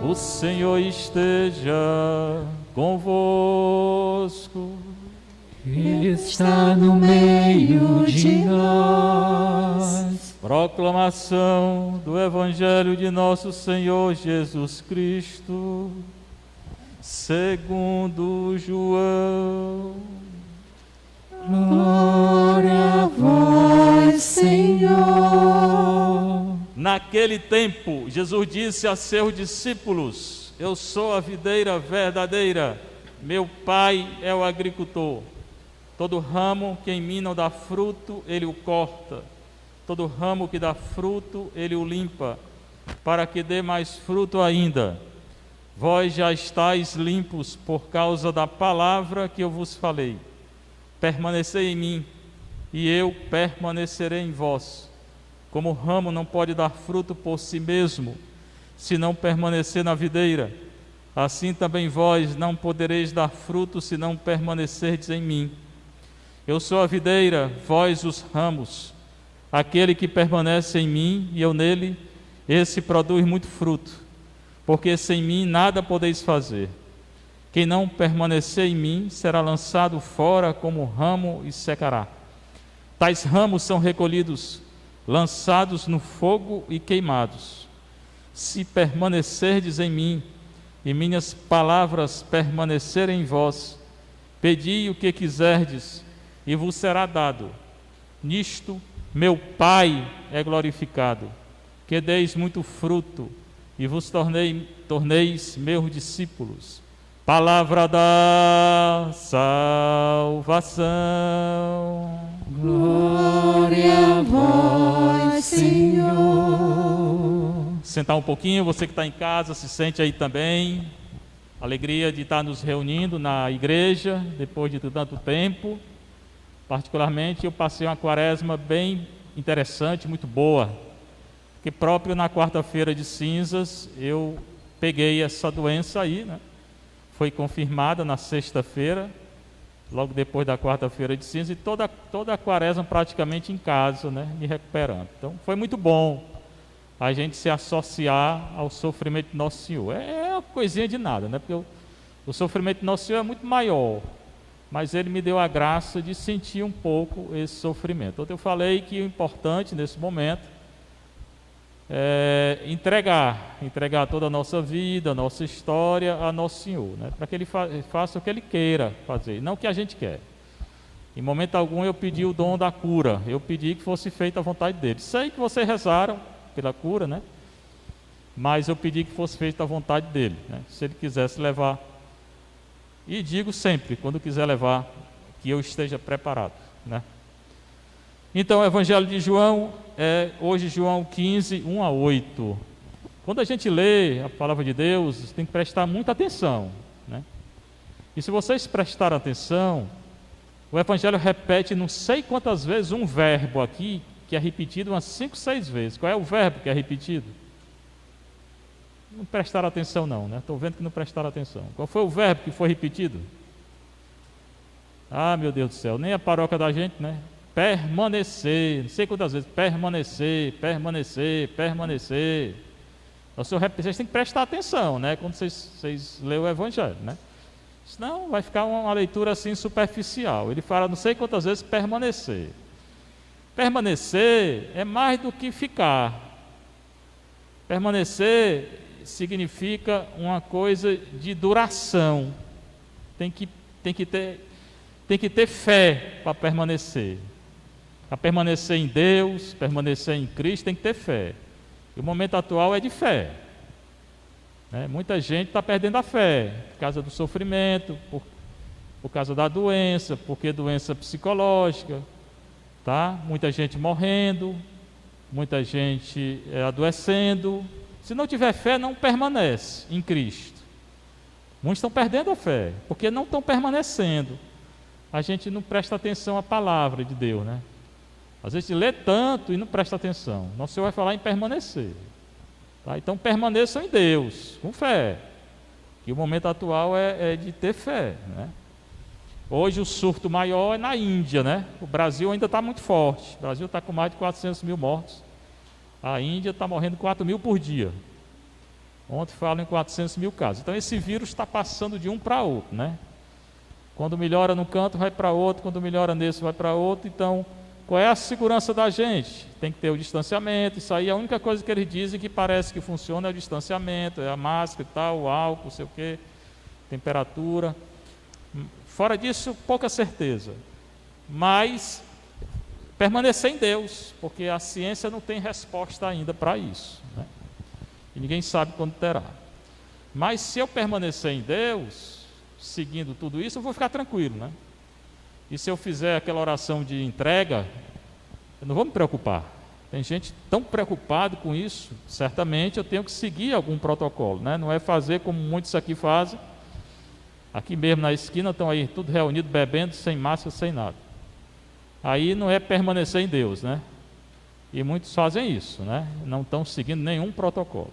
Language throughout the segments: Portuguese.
O Senhor esteja convosco. Ele está no meio de nós. Proclamação do Evangelho de nosso Senhor Jesus Cristo, segundo João. Glória a vós, Senhor. Naquele tempo, Jesus disse a seus discípulos: Eu sou a videira verdadeira, meu Pai é o agricultor. Todo ramo que em mim não dá fruto, ele o corta. Todo ramo que dá fruto, ele o limpa, para que dê mais fruto ainda. Vós já estáis limpos por causa da palavra que eu vos falei. Permanecei em mim, e eu permanecerei em vós. Como o ramo não pode dar fruto por si mesmo, se não permanecer na videira, assim também vós não podereis dar fruto se não permanecerdes em mim. Eu sou a videira, vós os ramos. Aquele que permanece em mim e eu nele, esse produz muito fruto, porque sem mim nada podeis fazer. Quem não permanecer em mim será lançado fora como ramo e secará. Tais ramos são recolhidos, lançados no fogo e queimados. Se permanecerdes em mim e minhas palavras permanecerem em vós, pedi o que quiserdes e vos será dado. Nisto meu Pai é glorificado, que deis muito fruto e vos torneis meus discípulos. Palavra da salvação. Glória a vós, Senhor. Sentar um pouquinho, você que está em casa, se sente aí também. Alegria de estar nos reunindo na igreja, depois de tanto tempo. Particularmente, eu passei uma quaresma bem interessante, muito boa. Porque próprio na quarta-feira de cinzas, eu peguei essa doença aí, né? Foi confirmada na sexta-feira, logo depois da quarta-feira de cinzas, e toda a quaresma praticamente em casa, né? Me recuperando. Então, foi muito bom a gente se associar ao sofrimento de Nosso Senhor. É uma coisinha de nada, né? Porque o sofrimento de Nosso Senhor é muito maior. Mas Ele me deu a graça de sentir um pouco esse sofrimento. Então eu falei que o importante nesse momento é entregar toda a nossa vida, a nossa história a Nosso Senhor, né? Para que Ele faça o que Ele queira fazer, não o que a gente quer. Em momento algum eu pedi o dom da cura, eu pedi que fosse feita a vontade dEle. Sei que vocês rezaram pela cura, né? Mas eu pedi que fosse feita a vontade dEle, né? Se Ele quisesse levar. E digo sempre, quando quiser levar, que eu esteja preparado, né? Então, o Evangelho de João é hoje João 15, 1 a 8. Quando a gente lê a palavra de Deus, tem que prestar muita atenção, né? E se vocês prestarem atenção, o Evangelho repete não sei quantas vezes um verbo aqui, que é repetido umas 5, 6 vezes. Qual é o verbo que é repetido? Não prestaram atenção não, né? Estou vendo que não prestaram atenção. Qual foi o verbo que foi repetido? Ah, meu Deus do céu, nem a paróquia da gente, né? Permanecer, não sei quantas vezes, permanecer. O senhor, vocês têm que prestar atenção, né? Quando vocês lêem o Evangelho, né? Senão vai ficar uma leitura assim superficial. Ele fala não sei quantas vezes permanecer. Permanecer é mais do que ficar. Permanecer significa uma coisa de duração. Tem que ter fé para permanecer. Para permanecer em Deus, permanecer em Cristo, tem que ter fé. E o momento atual é de fé, né? Muita gente está perdendo a fé por causa do sofrimento, por causa da doença, porque doença psicológica, tá? Muita gente morrendo, muita gente adoecendo. Se não tiver fé, não permanece em Cristo. Muitos estão perdendo a fé, porque não estão permanecendo. A gente não presta atenção à palavra de Deus, né? Às vezes lê tanto e não presta atenção. Nosso Senhor vai falar em permanecer. Tá? Então permaneçam em Deus, com fé. Que o momento atual é de ter fé, né? Hoje o surto maior é na Índia, né? O Brasil ainda está muito forte. O Brasil está com mais de 400 mil mortos. A Índia está morrendo 4 mil por dia. Ontem falam em 400 mil casos. Então esse vírus está passando de um para outro, né? Quando melhora num canto, vai para outro. Quando melhora nesse, vai para outro. Então, qual é a segurança da gente? Tem que ter o distanciamento. Isso aí, a única coisa que eles dizem que parece que funciona é o distanciamento, é a máscara e tal, o álcool, não sei o quê, temperatura. Fora disso, pouca certeza. Mas permanecer em Deus, porque a ciência não tem resposta ainda para isso, né? E ninguém sabe quando terá. Mas se eu permanecer em Deus, seguindo tudo isso, eu vou ficar tranquilo, né? E se eu fizer aquela oração de entrega, eu não vou me preocupar. Tem gente tão preocupada com isso, certamente eu tenho que seguir algum protocolo, né? Não é fazer como muitos aqui fazem. Aqui mesmo na esquina estão aí tudo reunido, bebendo, sem máscara, sem nada. Aí não é permanecer em Deus, né? E muitos fazem isso, né? Não estão seguindo nenhum protocolo.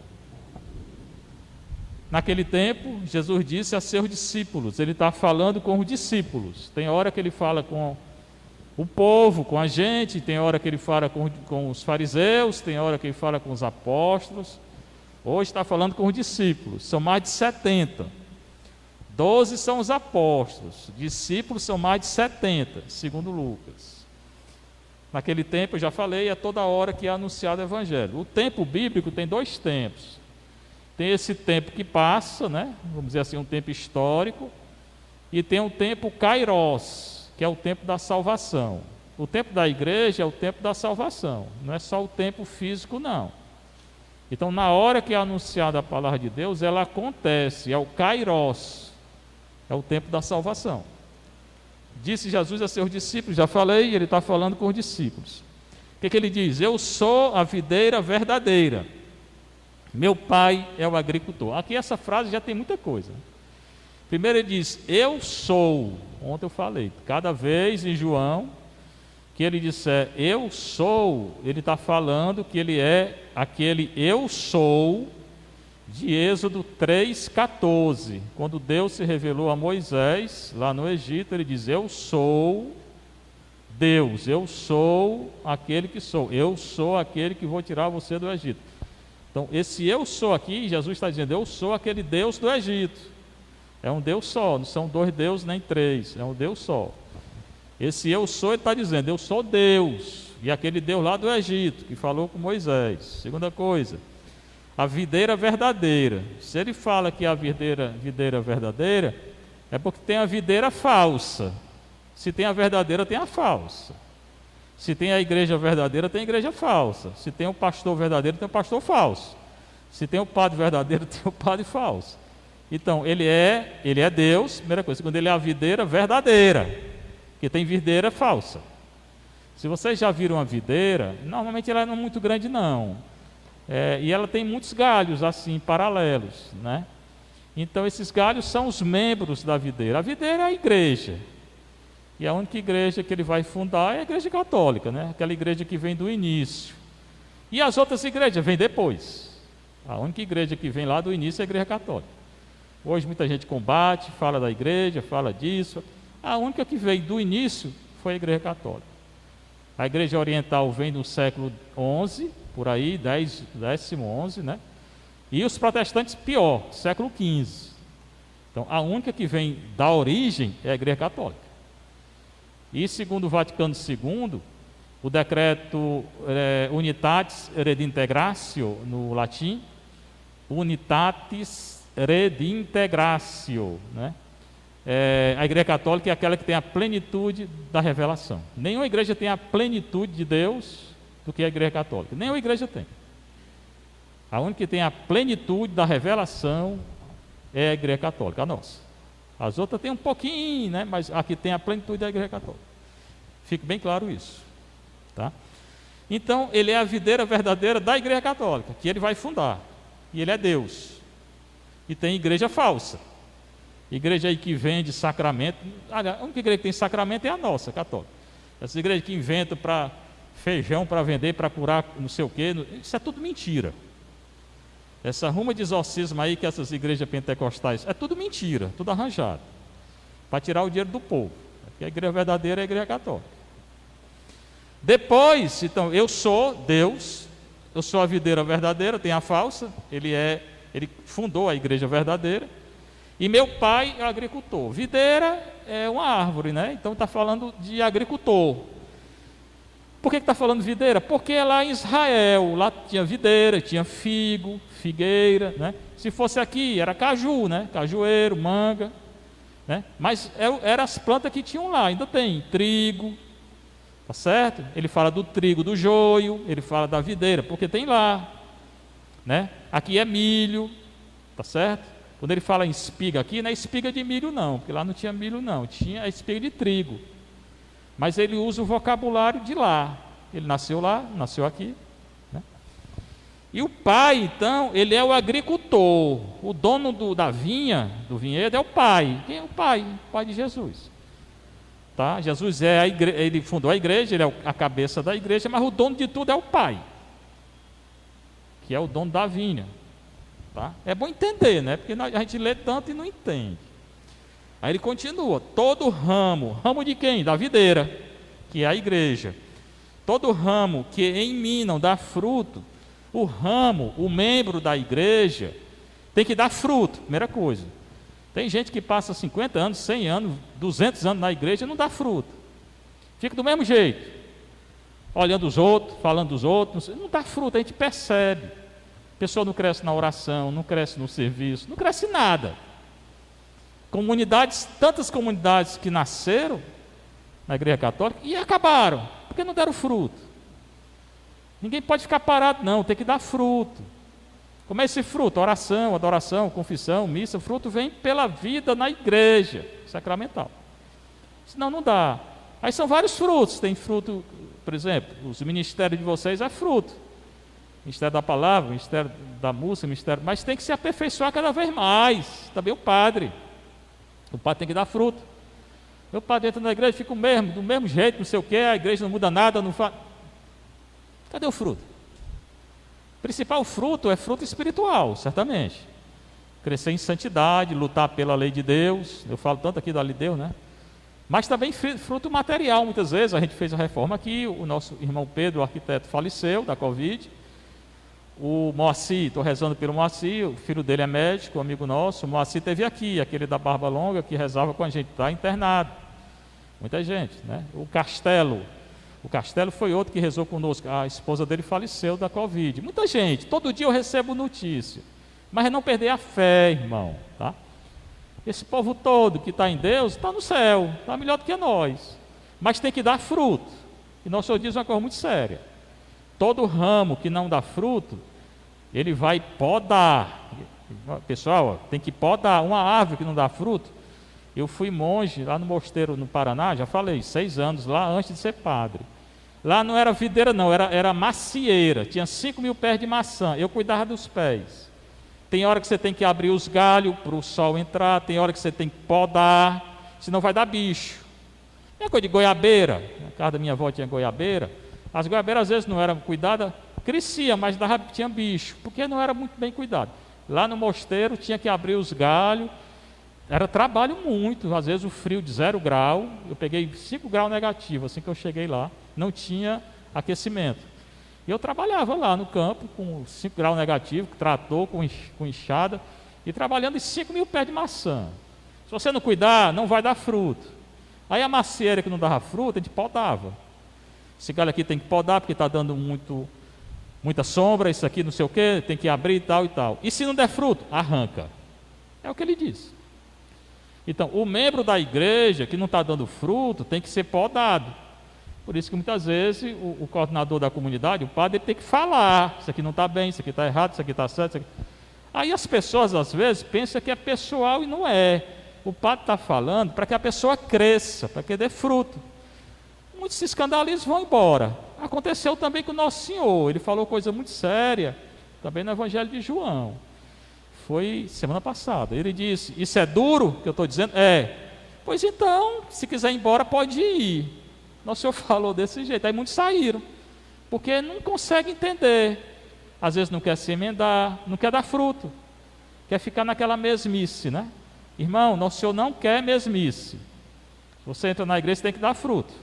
Naquele tempo, Jesus disse a seus discípulos, ele está falando com os discípulos. Tem hora que ele fala com o povo, com a gente, tem hora que ele fala com os fariseus, tem hora que ele fala com os apóstolos. Hoje está falando com os discípulos, são mais de 70. 12 são os apóstolos, discípulos são mais de 70, segundo Lucas. Naquele tempo, eu já falei, é toda hora que é anunciado o Evangelho. O tempo bíblico tem 2 tempos. Tem esse tempo que passa, né? Vamos dizer assim, um tempo histórico, e tem o tempo kairos, que é o tempo da salvação. O tempo da igreja é o tempo da salvação, não é só o tempo físico, não. Então, na hora que é anunciada a palavra de Deus, ela acontece, é o kairos, é o tempo da salvação. Disse Jesus a seus discípulos, já falei, ele está falando com os discípulos. O que ele diz? Eu sou a videira verdadeira. Meu pai é o agricultor. Aqui essa frase já tem muita coisa. Primeiro ele diz, eu sou. Ontem eu falei, cada vez em João, que ele disser eu sou, ele está falando que ele é aquele eu sou de Êxodo 3,14. Quando Deus se revelou a Moisés, lá no Egito, ele diz, eu sou Deus, eu sou aquele que sou, eu sou aquele que vou tirar você do Egito. Então, esse eu sou aqui, Jesus está dizendo, eu sou aquele Deus do Egito. É um Deus só, não são 2 deuses nem 3, é um Deus só. Esse eu sou, ele está dizendo, eu sou Deus, e aquele Deus lá do Egito, que falou com Moisés. Segunda coisa, a videira verdadeira. Se ele fala que a videira verdadeira, é porque tem a videira falsa. Se tem a verdadeira, tem a falsa. Se tem a igreja verdadeira, tem a igreja falsa. Se tem o pastor verdadeiro, tem o pastor falso. Se tem o padre verdadeiro, tem o padre falso. Então, ele é Deus, primeira coisa. Segundo, ele é a videira verdadeira, porque tem videira falsa. Se vocês já viram uma videira, normalmente ela não é muito grande, não. E ela tem muitos galhos, assim, paralelos, né? Então, esses galhos são os membros da videira. A videira é a igreja. E a única igreja que ele vai fundar é a igreja católica, né? Aquela igreja que vem do início. E as outras igrejas vêm depois. A única igreja que vem lá do início é a igreja católica. Hoje muita gente combate, fala da igreja, fala disso. A única que veio do início foi a igreja católica. A igreja oriental vem no século XI, por aí, 10º, né? E os protestantes pior, século XV. Então a única que vem da origem é a igreja católica. E segundo o Vaticano II, o decreto Unitatis Redintegratio, no latim, Unitatis Redintegratio, né? A igreja católica é aquela que tem a plenitude da revelação. Nenhuma igreja tem a plenitude de Deus do que a igreja católica. Nenhuma igreja tem. A única que tem a plenitude da revelação é a igreja católica, a nossa. As outras tem um pouquinho, né? Mas aqui tem a plenitude da igreja católica. Fique bem claro isso, tá? Então, ele é a videira verdadeira da igreja católica, que ele vai fundar. E ele é Deus. E tem igreja falsa. Igreja aí que vende sacramento. A única igreja que tem sacramento é a nossa, católica. Essa igreja que inventa para feijão para vender, para curar não sei o quê, isso é tudo mentira. Essa ruma de exorcismo aí que essas igrejas pentecostais, é tudo mentira, tudo arranjado, para tirar o dinheiro do povo. Porque a igreja verdadeira é a igreja católica. Depois, então, eu sou Deus, eu sou a videira verdadeira, tem a falsa, ele é Ele fundou a igreja verdadeira. E meu pai é agricultor. Videira é uma árvore, né? Então está falando de agricultor. Por que está falando videira? Porque lá em Israel, lá tinha videira, tinha figo, figueira, né? Se fosse aqui, era caju, né? Cajueiro, manga, né? Mas eram as plantas que tinham lá, ainda tem trigo, tá certo? Ele fala do trigo, do joio, ele fala da videira, porque tem lá, né? Aqui é milho, tá certo? Quando ele fala em espiga aqui, não é espiga de milho não, porque lá não tinha milho não, tinha a espiga de trigo. Mas ele usa o vocabulário de lá. Ele nasceu lá, nasceu aqui, né? E o pai, então, ele é o agricultor. O dono da vinha, do vinhedo, é o pai. Quem é o pai? O pai de Jesus. Tá? Jesus é a igreja, ele fundou a igreja, ele é a cabeça da igreja, mas o dono de tudo é o pai, que é o dono da vinha. Tá? É bom entender, né? Porque a gente lê tanto e não entende. Aí ele continua: todo ramo de quem? Da videira, que é a igreja. Todo ramo que em mim não dá fruto, o ramo, o membro da igreja, tem que dar fruto, primeira coisa. Tem gente que passa 50 anos, 100 anos, 200 anos na igreja e não dá fruto. Fica do mesmo jeito, olhando os outros, falando dos outros, não dá fruto, a gente percebe. A pessoa não cresce na oração, não cresce no serviço, não cresce em nada. Comunidades, tantas comunidades que nasceram na igreja católica e acabaram, porque não deram fruto. Ninguém pode ficar parado não, tem que dar fruto. Como é esse fruto? Oração, adoração, confissão, missa. O fruto vem pela vida na igreja sacramental, senão não dá. Aí são vários frutos, tem fruto, por exemplo, os ministérios de vocês é fruto. Ministério da palavra, ministério da música, ministério, mas tem que se aperfeiçoar cada vez mais. Também o padre tem que dar fruto. O padre entra na igreja, fica do mesmo jeito, não sei o que, a igreja não muda nada, não faz. Cadê o fruto? O principal fruto é fruto espiritual, certamente. Crescer em santidade, lutar pela lei de Deus. Eu falo tanto aqui da lei de Deus, né? Mas também fruto material, muitas vezes. A gente fez a reforma aqui, o nosso irmão Pedro, o arquiteto, faleceu da Covid. O Moacir, estou rezando pelo Moacir, o filho dele é médico, amigo nosso. O Moacir esteve aqui, aquele da barba longa que rezava com a gente, está internado. Muita gente, né? O Castelo foi outro que rezou conosco. A esposa dele faleceu da Covid. Muita gente, todo dia eu recebo notícia. Mas não perder a fé, irmão, tá? Esse povo todo que está em Deus, está no céu, está melhor do que nós. Mas tem que dar fruto. E nosso Senhor diz uma coisa muito séria: todo ramo que não dá fruto, ele vai podar. Pessoal, tem que podar uma árvore que não dá fruto. Eu fui monge lá no mosteiro no Paraná, já falei, 6 anos lá antes de ser padre. Lá não era videira não, era macieira, tinha 5.000 pés de maçã, eu cuidava dos pés. Tem hora que você tem que abrir os galhos para o sol entrar, tem hora que você tem que podar, senão vai dar bicho. É coisa de goiabeira, na casa da minha avó tinha goiabeira. As goiabeiras às vezes não eram cuidadas, crescia, mas tinha bicho, porque não era muito bem cuidado. Lá no mosteiro tinha que abrir os galhos, era trabalho muito, às vezes o frio de 0 grau, eu peguei 5 graus negativo, assim que eu cheguei lá, não tinha aquecimento. E eu trabalhava lá no campo com 5 graus negativo, trator com enxada, e trabalhando em 5.000 pés de maçã. Se você não cuidar, não vai dar fruto. Aí a macieira que não dava fruto, a gente podava. Esse galho aqui tem que podar porque está dando muita sombra, isso aqui não sei o que, tem que abrir e tal e tal. E se não der fruto, arranca. É o que ele diz. Então, o membro da igreja que não está dando fruto tem que ser podado. Por isso que muitas vezes o coordenador da comunidade, o padre, ele tem que falar: isso aqui não está bem, isso aqui está errado, isso aqui está certo. Aí as pessoas às vezes pensam que é pessoal e não é. O padre está falando para que a pessoa cresça, para que dê fruto. Muitos se escandalizam e vão embora. Aconteceu também com o Nosso Senhor, ele falou coisa muito séria, também no Evangelho de João. Foi semana passada. Ele disse: isso é duro que eu estou dizendo? É. Pois então, se quiser ir embora, pode ir. Nosso Senhor falou desse jeito. Aí muitos saíram, porque não consegue entender. Às vezes não quer se emendar, não quer dar fruto, quer ficar naquela mesmice, né? Irmão, Nosso Senhor não quer mesmice. Se você entra na igreja, você tem que dar fruto,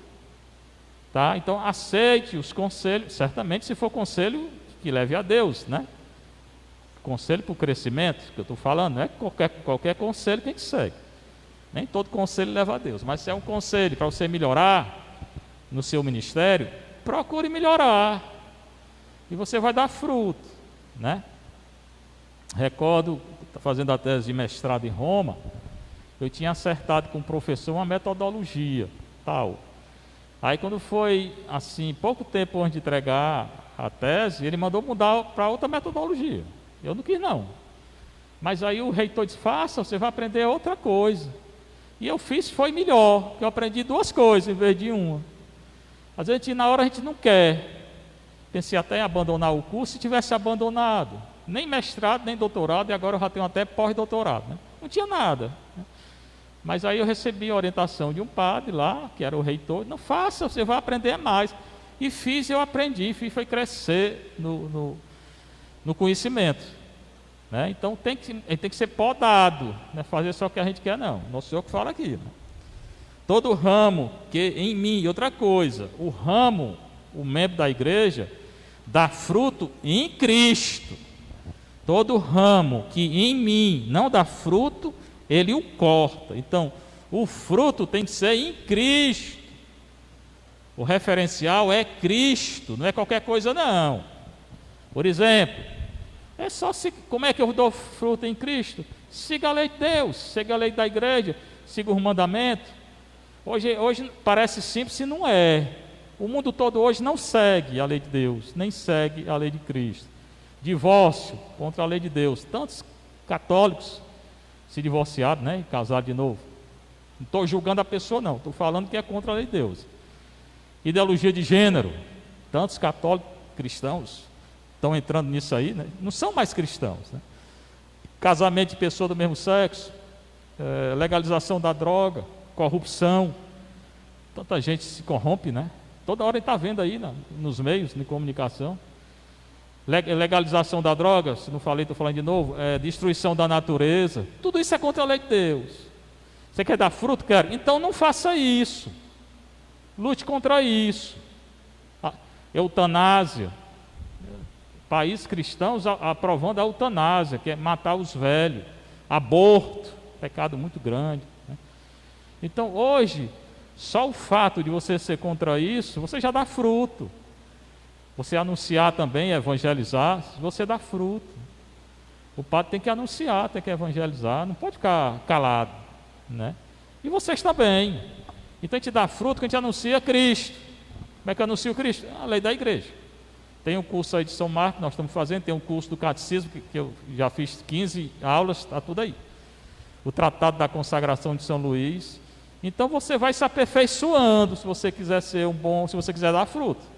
tá? Então aceite os conselhos, certamente se for conselho que leve a Deus, né? conselho para o crescimento, que eu estou falando, não é qualquer conselho que a gente segue. Nem todo conselho leva a Deus, mas se é um conselho para você melhorar no seu ministério, procure melhorar. E você vai dar fruto, né? Recordo, fazendo a tese de mestrado em Roma, eu tinha acertado com o professor uma metodologia, tal. Aí quando foi, assim, pouco tempo antes de entregar a tese, ele mandou mudar para outra metodologia. Eu não quis não. Mas aí o reitor disse, faça, você vai aprender outra coisa. E eu fiz, foi melhor, porque eu aprendi duas coisas em vez de uma. Às vezes na hora a gente não quer. Pensei até em abandonar o curso, se tivesse abandonado. Nem mestrado, nem doutorado, e agora eu já tenho até pós-doutorado, né? Não tinha nada, né? Mas aí eu recebi a orientação de um padre lá, que era o reitor, não faça, você vai aprender mais. E fiz, eu aprendi, foi crescer no conhecimento, né? Então tem que ser podado, não é fazer só o que a gente quer não, não sou eu que falo aqui, né? Todo ramo que em mim, e outra coisa, o ramo, o membro da igreja, dá fruto em Cristo. Todo ramo que em mim não dá fruto, ele o corta. Então, o fruto tem que ser em Cristo. O referencial é Cristo, não é qualquer coisa não. Por exemplo, como é que eu dou fruto em Cristo? Siga a lei de Deus, siga a lei da igreja, siga os mandamentos. Hoje parece simples e não é. O mundo todo hoje não segue a lei de Deus, nem segue a lei de Cristo. Divórcio contra a lei de Deus. Tantos católicos se divorciaram, né, e casaram de novo. Não estou julgando a pessoa não, estou falando que é contra a lei de Deus. Ideologia de gênero. Tantos católicos cristãos estão entrando nisso aí, né? Não são mais cristãos, né? Casamento de pessoa do mesmo sexo, legalização da droga, corrupção. Tanta gente se corrompe, né? Toda hora a gente está vendo aí nos meios de comunicação. Legalização da droga, se não falei, estou falando de novo. Destruição da natureza. Tudo isso é contra a lei de Deus. Você quer dar fruto? Quero. Então não faça isso. Lute contra isso. Eutanásia. Países cristãos aprovando a eutanásia, que é matar os velhos. Aborto, pecado muito grande, né? Então hoje, só o fato de você ser contra isso, você já dá fruto. Você anunciar também, evangelizar, você dá fruto. O padre tem que anunciar, tem que evangelizar, não pode ficar calado, né? E vocês também. Então a gente dá fruto que a gente anuncia Cristo. Como é que anuncia o Cristo? A lei da igreja. Tem um curso aí de São Marcos, nós estamos fazendo, tem um curso do catecismo, que eu já fiz 15 aulas, está tudo aí. O tratado da consagração de São Luís. Então você vai se aperfeiçoando, se você quiser ser se você quiser dar fruto.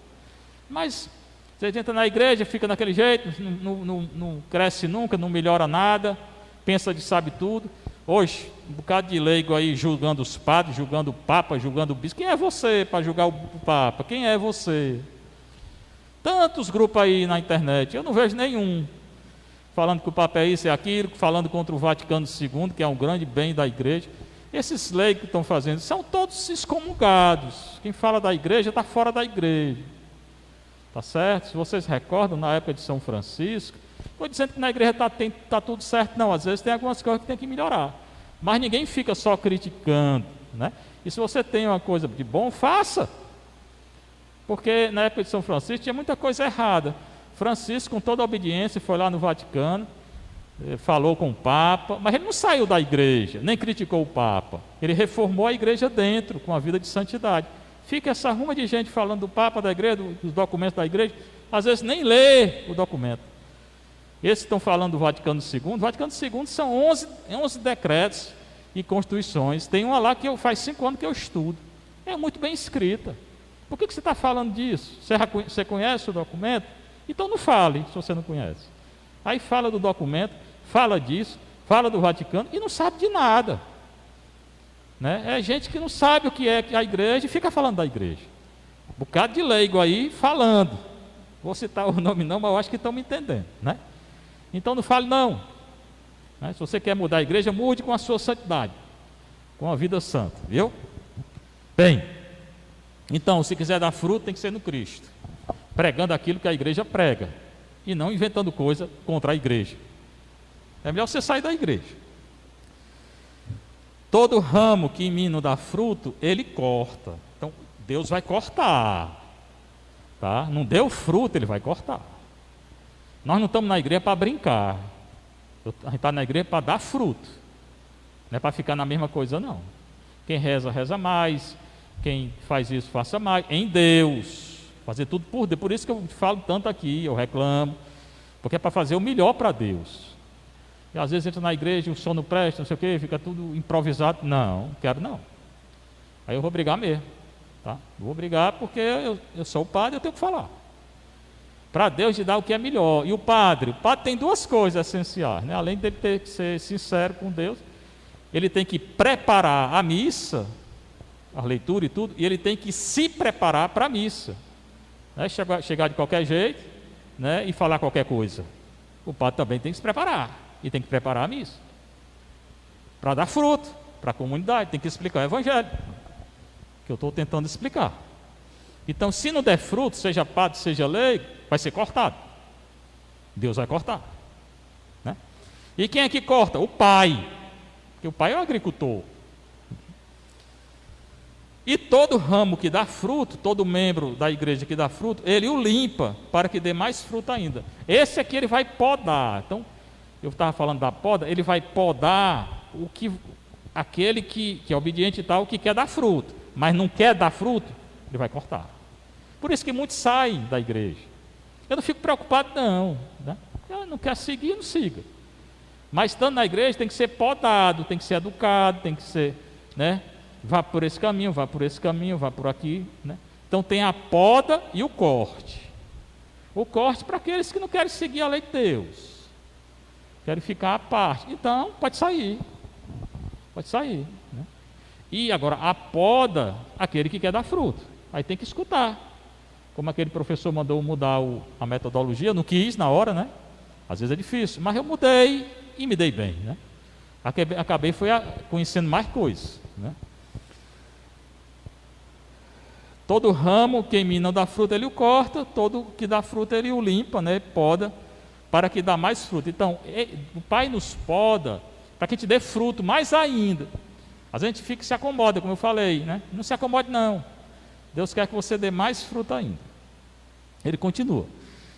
Mas você entra na igreja, fica daquele jeito, não cresce nunca, não melhora nada, pensa de sabe tudo. Hoje, um bocado de leigo aí julgando os padres, julgando o Papa, julgando o bispo. Quem é você para julgar o Papa? Quem é você? Tantos grupos aí na internet, eu não vejo nenhum falando que o Papa é isso e aquilo, falando contra o Vaticano II, que é um grande bem da igreja. Esses leigos que estão fazendo são todos excomungados. Quem fala da igreja está fora da igreja. Tá certo? Se vocês recordam, na época de São Francisco, estou dizendo que na igreja está tudo certo, não. Às vezes tem algumas coisas que tem que melhorar. Mas ninguém fica só criticando, né? E se você tem uma coisa de bom, faça. Porque na época de São Francisco tinha muita coisa errada. Francisco, com toda a obediência, foi lá no Vaticano, falou com o Papa, mas ele não saiu da igreja, nem criticou o Papa. Ele reformou a igreja dentro, com a vida de santidade. Fica essa ruma de gente falando do Papa, da igreja, dos documentos da igreja, às vezes nem lê o documento. Esses estão falando do Vaticano II. O Vaticano II são 11 decretos e constituições. Tem uma lá que faz 5 anos que eu estudo. É muito bem escrita. Por que você está falando disso? Você conhece o documento? Então não fale, se você não conhece. Aí fala do documento, fala disso, fala do Vaticano e não sabe de nada, né? É gente que não sabe o que é a igreja e fica falando da igreja. Um bocado de leigo aí falando. Vou citar o nome não, mas eu acho que estão me entendendo, né? Então não fale não, né? Se você quer mudar a igreja, mude com a sua santidade, com a vida santa, viu? Bem, então se quiser dar fruto tem que ser no Cristo, pregando aquilo que a igreja prega e não inventando coisa contra a igreja, É melhor você sair da igreja. Todo ramo que em mim não dá fruto, ele corta. Então, Deus vai cortar. Tá? Não deu fruto, ele vai cortar. Nós não estamos na igreja para brincar. A gente está na igreja para dar fruto. Não é para ficar na mesma coisa, não. Quem reza, reza mais. Quem faz isso, faça mais. Em Deus. Fazer tudo por Deus. Por isso que eu falo tanto aqui, eu reclamo. Porque é para fazer o melhor para Deus. E às vezes entra na igreja, o som não presta, não sei o quê, fica tudo improvisado. Não, quero não. Aí eu vou brigar mesmo. Tá? Vou brigar porque eu sou o padre, eu tenho que falar. Para Deus te dar o que é melhor. E o padre tem duas coisas essenciais, né? Além dele ter que ser sincero com Deus, ele tem que preparar a missa, a leitura e tudo, e ele tem que se preparar para a missa. Né? Chegar de qualquer jeito, né? E falar qualquer coisa. O padre também tem que se preparar, e tem que preparar a missa. Para dar fruto, para a comunidade, tem que explicar o evangelho, que eu estou tentando explicar. Então, se não der fruto, seja padre, seja leigo, vai ser cortado. Deus vai cortar. Né? E quem é que corta? O pai. Porque o pai é o agricultor. E todo ramo que dá fruto, todo membro da igreja que dá fruto, ele o limpa para que dê mais fruto ainda. Esse aqui ele vai podar. Então, eu estava falando da poda, ele vai podar aquele que é obediente e tal, que quer dar fruto, mas não quer dar fruto, ele vai cortar. Por isso que muitos saem da igreja. Eu não fico preocupado, não. Né? Eu não quero seguir, não siga. Mas estando na igreja tem que ser podado, tem que ser educado, tem que ser, né? Vá por esse caminho, vá por esse caminho, vá por aqui. Né? Então tem a poda e o corte. O corte para aqueles que não querem seguir a lei de Deus. Querem ficar à parte. Então pode sair. Pode sair. Né? E agora a poda, aquele que quer dar fruto. Aí tem que escutar. Como aquele professor mandou mudar a metodologia, eu não quis na hora, né? Às vezes é difícil, mas eu mudei e me dei bem, né? Acabei conhecendo mais coisas, né? Todo ramo que em mim não dá fruto, ele o corta, todo que dá fruto, ele o limpa, né? Poda, para que dá mais fruto. Então, o Pai nos poda para que a gente dê fruto mais ainda. Às vezes a gente se acomoda, como eu falei, né? Não se acomode, não. Deus quer que você dê mais fruto ainda. Ele continua.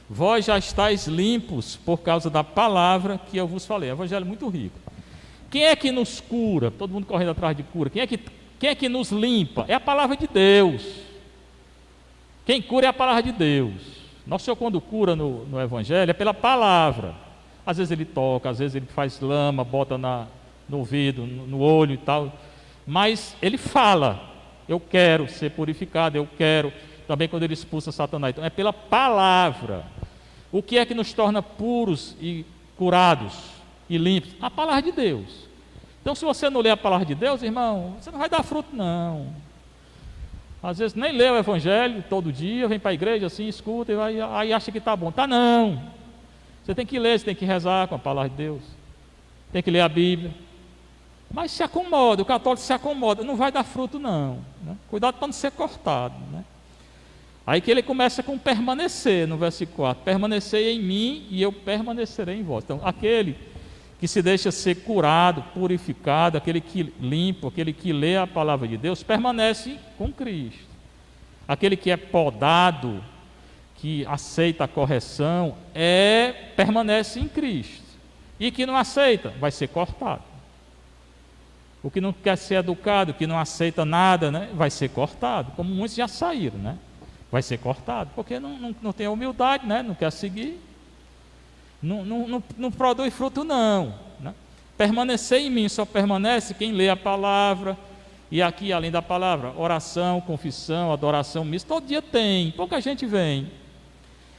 Vós já estáis limpos por causa da palavra que eu vos falei. É um evangelho muito rico. Quem é que nos cura? Todo mundo correndo atrás de cura. Quem é que nos limpa? É a palavra de Deus. Quem cura é a palavra de Deus. Nosso Senhor, quando cura no evangelho, é pela palavra. Às vezes ele toca, às vezes ele faz lama, bota no ouvido, no olho e tal. Mas ele fala. Eu quero ser purificado, eu quero. Também quando ele expulsa Satanás. Então é pela palavra. O que é que nos torna puros e curados e limpos? A palavra de Deus. Então se você não lê a palavra de Deus, irmão, você não vai dar fruto, não. Às vezes nem lê o evangelho todo dia, vem para a igreja assim, escuta, e aí acha que está bom. Tá não. Você tem que ler, você tem que rezar com a palavra de Deus. Tem que ler a Bíblia. Mas se acomoda, o católico se acomoda, não vai dar fruto não, né? Cuidado para não ser cortado, né? Aí que ele começa com permanecer, no versículo 4, permanecer em mim e eu permanecerei em vós. Então aquele que se deixa ser curado, purificado, aquele que limpa, aquele que lê a palavra de Deus, permanece com Cristo. Aquele que é podado, que aceita a correção, permanece em Cristo. E que não aceita, vai ser cortado. O que não quer ser educado, que não aceita nada, né, vai ser cortado, como muitos já saíram, né? Vai ser cortado, porque não tem humildade, né? Não quer seguir, não produz fruto não, né? Permanecer em mim, só permanece quem lê a palavra, e aqui além da palavra, oração, confissão, adoração, missa, todo dia tem, pouca gente vem,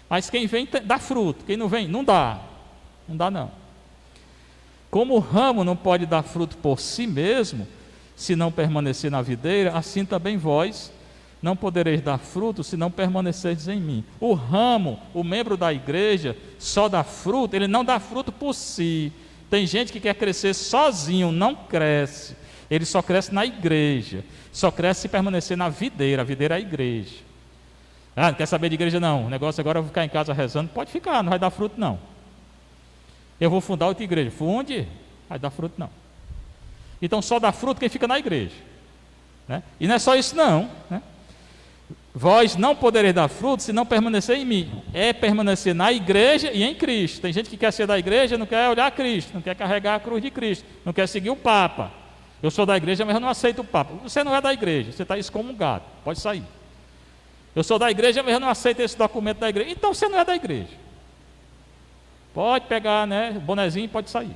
mas quem vem dá fruto, quem não vem, não dá não. Como o ramo não pode dar fruto por si mesmo, se não permanecer na videira, assim também vós não podereis dar fruto se não permanecerdes em mim. O ramo, o membro da igreja, só dá fruto, ele não dá fruto por si. Tem gente que quer crescer sozinho, não cresce. Ele só cresce na igreja, só cresce se permanecer na videira. A videira é a igreja. Ah, não quer saber de igreja não, o negócio agora é ficar em casa rezando. Pode ficar, não vai dar fruto não. Eu vou fundar outra igreja. Funde, vai dar fruto não. Então só dá fruto quem fica na igreja, né? E não é só isso não, né? Vós não podereis dar fruto se não permanecer em mim. É permanecer na igreja e em Cristo. Tem gente que quer ser da igreja, não quer olhar Cristo, não quer carregar a cruz de Cristo, não quer seguir o Papa. Eu sou da igreja, mas eu não aceito o Papa. Você não é da igreja, você está excomungado, pode sair. Eu sou da igreja, mas eu não aceito esse documento da igreja. Então você não é da igreja. Pode pegar, né, o bonezinho e pode sair.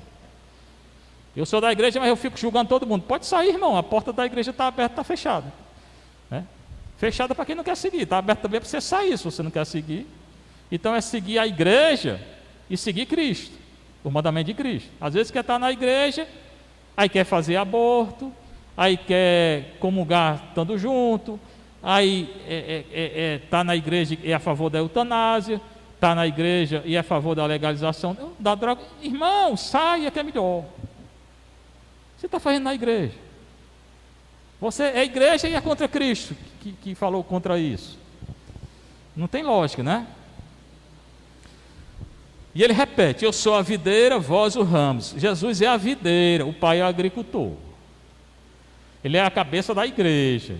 Eu sou da igreja, mas eu fico julgando todo mundo. Pode sair, irmão, a porta da igreja está aberta, está fechada, né? Fechada para quem não quer seguir, está aberta também para você sair se você não quer seguir. Então é seguir a igreja e seguir Cristo, o mandamento de Cristo. Às vezes quer estar na igreja, aí quer fazer aborto, aí quer comungar estando junto, aí está na igreja e é a favor da eutanásia, está na igreja e é a favor da legalização da droga. Irmão, saia que é melhor. Você está fazendo na igreja. Você é igreja e é contra Cristo que falou contra isso. Não tem lógica, né? E ele repete: eu sou a videira, vós os ramos. Jesus é a videira, o Pai é o agricultor. Ele é a cabeça da igreja.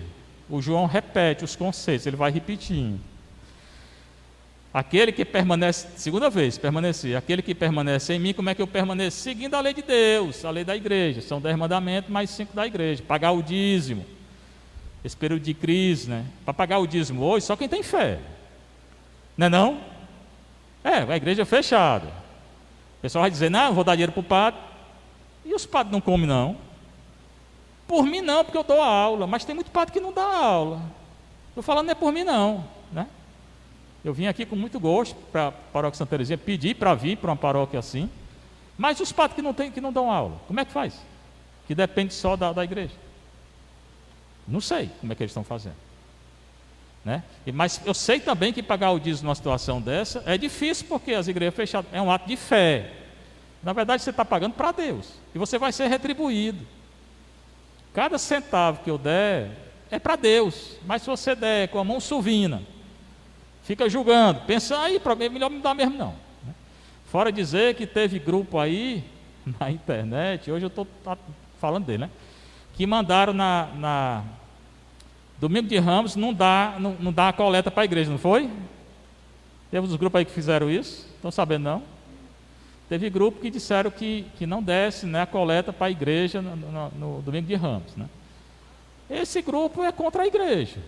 O João repete os conceitos, ele vai repetindo. Aquele que permanece, segunda vez, permanecer. Aquele que permanece em mim, como é que eu permaneço? Seguindo a lei de Deus, a lei da igreja. São 10 mandamentos, mais 5 da igreja. Pagar o dízimo. Esse período de crise, né? Para pagar o dízimo hoje, só quem tem fé. Não é não? A igreja é fechada. O pessoal vai dizer, não, eu vou dar dinheiro para o padre. E os padres não comem, não? Por mim não, porque eu dou a aula. Mas tem muito padre que não dá aula. Estou falando não é por mim não, né? Eu vim aqui com muito gosto para a paróquia Santa Teresinha, pedir para vir para uma paróquia assim. Mas os padres que não dão aula, como é que faz? Que depende só da igreja. Não sei como é que eles estão fazendo, né? Mas eu sei também que pagar o dízimo numa situação dessa é difícil, porque as igrejas fechadas é um ato de fé. Na verdade você está pagando para Deus e você vai ser retribuído. Cada centavo que eu der é para Deus, mas se você der com a mão suvina, fica julgando, pensa aí, é melhor não dar mesmo não. Fora dizer que teve grupo aí na internet, hoje eu estou falando dele, né? Que mandaram na Domingo de Ramos não dá a coleta para a igreja, não foi? Teve uns grupos aí que fizeram isso, estão sabendo não? Teve grupo que disseram que não desce, né, a coleta para a igreja no Domingo de Ramos, né? Esse grupo é contra a igreja.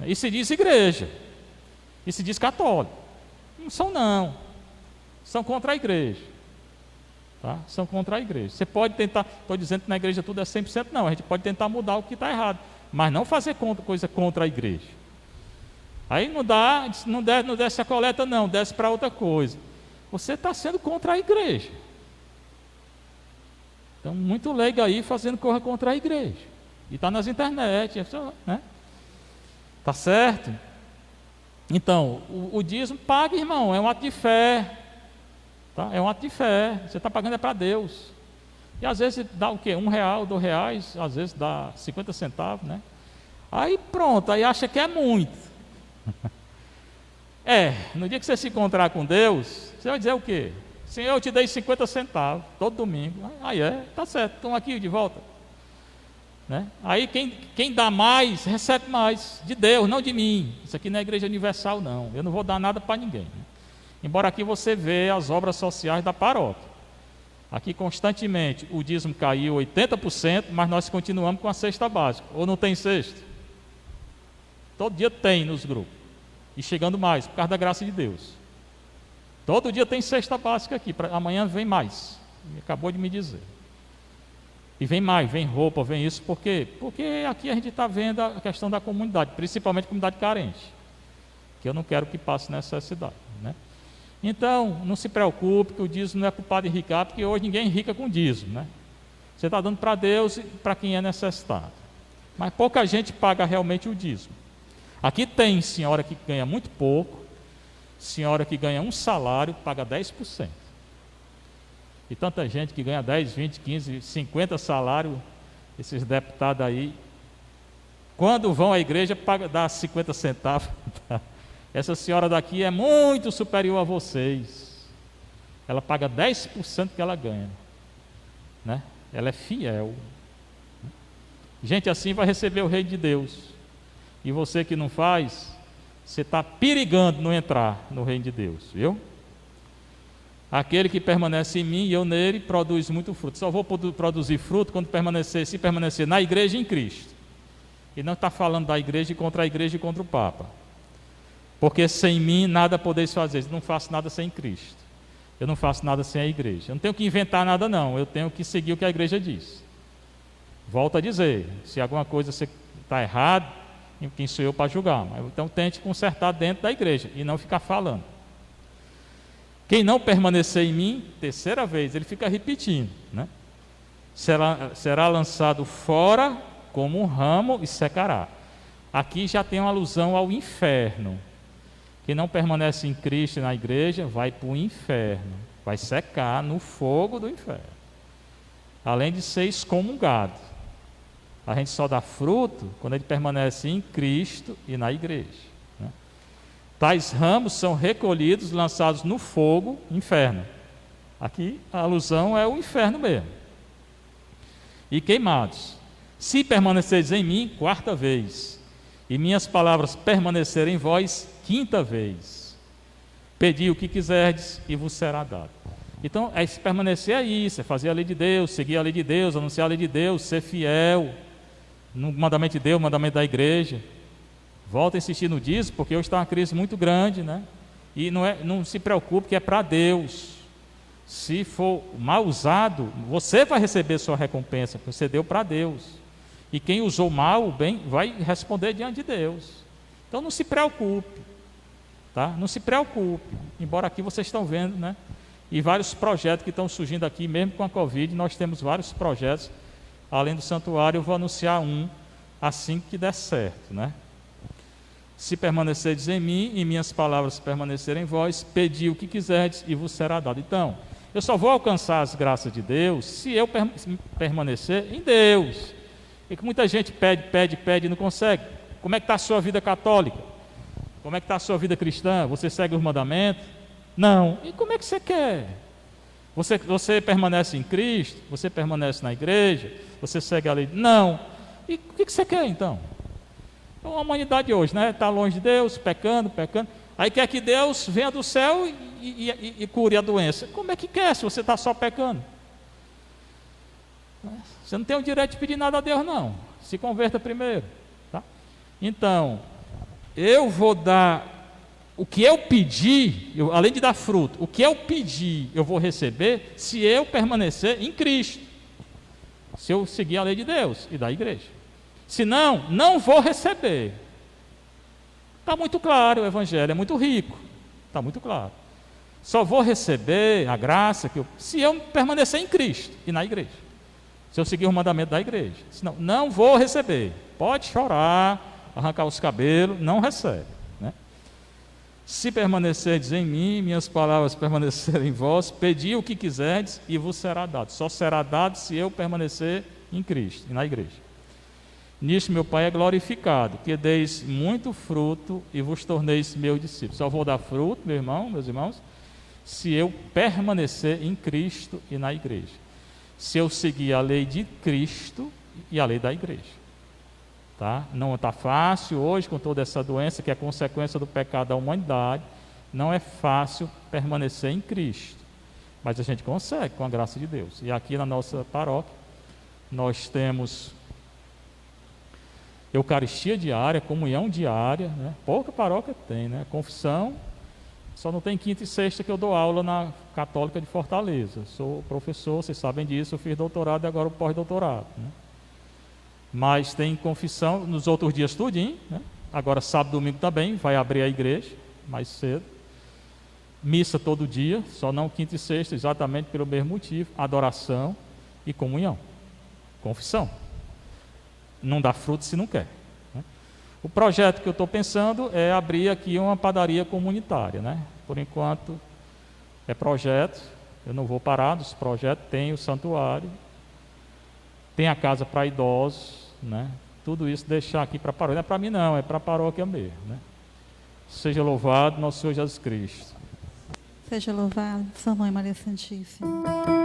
E se diz igreja, e se diz católico. Não são não, são contra a igreja, tá? São contra a igreja. Você pode tentar, estou dizendo que na igreja tudo é 100%, não, a gente pode tentar mudar o que está errado, mas não fazer coisa contra a igreja. Aí não desce a coleta não, desce para outra coisa. Você está sendo contra a igreja. Então, muito leigo aí fazendo coisa contra a igreja. E está nas internet, né? Tá certo? Então, o dízimo paga, irmão, é um ato de fé, tá? É um ato de fé, você está pagando é para Deus. E às vezes dá o quê? R$1, R$2, às vezes dá 50 centavos, né? Aí pronto, aí acha que é muito. No dia que você se encontrar com Deus, você vai dizer o quê? Senhor, eu te dei 50 centavos, todo domingo. Aí tá certo, estão aqui de volta. Né? Aí quem dá mais, recebe mais, de Deus, não de mim. Isso aqui não é igreja universal não, eu não vou dar nada para ninguém, né? Embora aqui você vê as obras sociais da paróquia. Aqui constantemente o dízimo caiu 80%, mas nós continuamos com a cesta básica. Ou não tem cesta? Todo dia tem nos grupos, e chegando mais, por causa da graça de Deus. Todo dia tem cesta básica aqui, amanhã vem mais, acabou de me dizer. E vem mais, vem roupa, vem isso, por quê? Porque aqui a gente está vendo a questão da comunidade, principalmente comunidade carente, que eu não quero que passe necessidade, né? Então, não se preocupe que o dízimo não é culpado de enricar, porque hoje ninguém enrica com dízimo, né? Você está dando para Deus e para quem é necessitado. Mas pouca gente paga realmente o dízimo. Aqui tem senhora que ganha muito pouco, senhora que ganha um salário, paga 10%. E tanta gente que ganha 10, 20, 15, 50 salários, esses deputados aí, quando vão à igreja, dá 50 centavos. Essa senhora daqui é muito superior a vocês. ela paga 10% que ela ganha, né? Ela é fiel. Gente assim vai receber o reino de Deus. E você que não faz, você está perigando não entrar no reino de Deus, viu? Aquele que permanece em mim e eu nele produz muito fruto. Só vou produzir fruto quando se permanecer na igreja e em Cristo. E não está falando da igreja e contra a igreja e contra o Papa. Porque sem mim nada podeis fazer. Eu não faço nada sem Cristo. Eu não faço nada sem a igreja. Eu não tenho que inventar nada não. Eu tenho que seguir o que a igreja diz. Volto a dizer, se alguma coisa está errado, quem sou eu para julgar? Então tente consertar dentro da igreja e não ficar falando. Quem não permanecer em mim, terceira vez, ele fica repetindo, né? Será lançado fora como um ramo e secará. Aqui já tem uma alusão ao inferno. Quem não permanece em Cristo e na igreja vai para o inferno, vai secar no fogo do inferno, além de ser excomungado. A gente só dá fruto quando ele permanece em Cristo e na igreja, né? Tais ramos são recolhidos, lançados no fogo, inferno. Aqui a alusão é o inferno mesmo. E queimados. Se permaneceres em mim, quarta vez, e minhas palavras permanecerem em vós, quinta vez, pedi o que quiserdes e vos será dado. Então, é se permanecer aí, é fazer a lei de Deus, seguir a lei de Deus, anunciar a lei de Deus, ser fiel no mandamento de Deus, no mandamento da igreja. Volta a insistir no dízimo, porque hoje está uma crise muito grande, né? E não se preocupe que é para Deus. Se for mal usado, você vai receber sua recompensa, porque você deu para Deus. E quem usou mal o bem vai responder diante de Deus. Então não se preocupe, tá? Não se preocupe. Embora aqui vocês estão vendo, né? E vários projetos que estão surgindo aqui, mesmo com a Covid, nós temos vários projetos. Além do santuário, eu vou anunciar um assim que der certo, né? Se permanecerdes em mim e minhas palavras permanecerem em vós, pedi o que quiserdes e vos será dado. Então, eu só vou alcançar as graças de Deus se eu permanecer em Deus. E que muita gente pede e não consegue. Como é que está a sua vida católica? Como é que está a sua vida cristã? Você segue os mandamentos? Não. E como é que você quer? Você permanece em Cristo? Você permanece na igreja? Você segue a lei? Não. E o que você quer então? A humanidade hoje, né? Está longe de Deus, pecando. Aí quer que Deus venha do céu e cure a doença. Como é que quer se você está só pecando? Você não tem o direito de pedir nada a Deus, não. Se converta primeiro, tá? Então, eu vou dar o que eu pedi, além de dar fruto, o que eu pedi, eu vou receber se eu permanecer em Cristo. Se eu seguir a lei de Deus e da igreja. Senão, não vou receber. Está muito claro, o Evangelho é muito rico. Está muito claro. Só vou receber a graça se eu permanecer em Cristo e na igreja. Se eu seguir o mandamento da igreja. Senão, não vou receber. Pode chorar, arrancar os cabelos, não recebe, né? Se permanecerdes em mim, minhas palavras permanecerem em vós, pedi o que quiserdes e vos será dado. Só será dado se eu permanecer em Cristo e na igreja. Nisto meu Pai é glorificado, que deis muito fruto e vos torneis meus discípulos. Só vou dar fruto, meus irmãos, se eu permanecer em Cristo e na igreja. Se eu seguir a lei de Cristo e a lei da igreja. Tá? Não está fácil hoje com toda essa doença que é consequência do pecado da humanidade. Não é fácil permanecer em Cristo. Mas a gente consegue com a graça de Deus. E aqui na nossa paróquia nós temos Eucaristia diária, comunhão diária, né? Pouca paróquia tem, né? Confissão, só não tem quinta e sexta que eu dou aula na Católica de Fortaleza. Sou professor, vocês sabem disso, eu fiz doutorado e agora o pós-doutorado, né? Mas tem confissão nos outros dias tudinho, né? Agora sábado e domingo também, vai abrir a igreja mais cedo. Missa todo dia, só não quinta e sexta, exatamente pelo mesmo motivo, adoração e comunhão. Confissão. Não dá fruto se não quer, né? O projeto que eu estou pensando é abrir aqui uma padaria comunitária, né? Por enquanto é projeto, eu não vou parar dos projetos. Tem o santuário, tem a casa para idosos, né? Tudo isso deixar aqui para a paróquia. Não é para mim não, é para a paróquia mesmo, né? Seja louvado nosso Senhor Jesus Cristo. Seja louvado, Sua Mãe Maria Santíssima.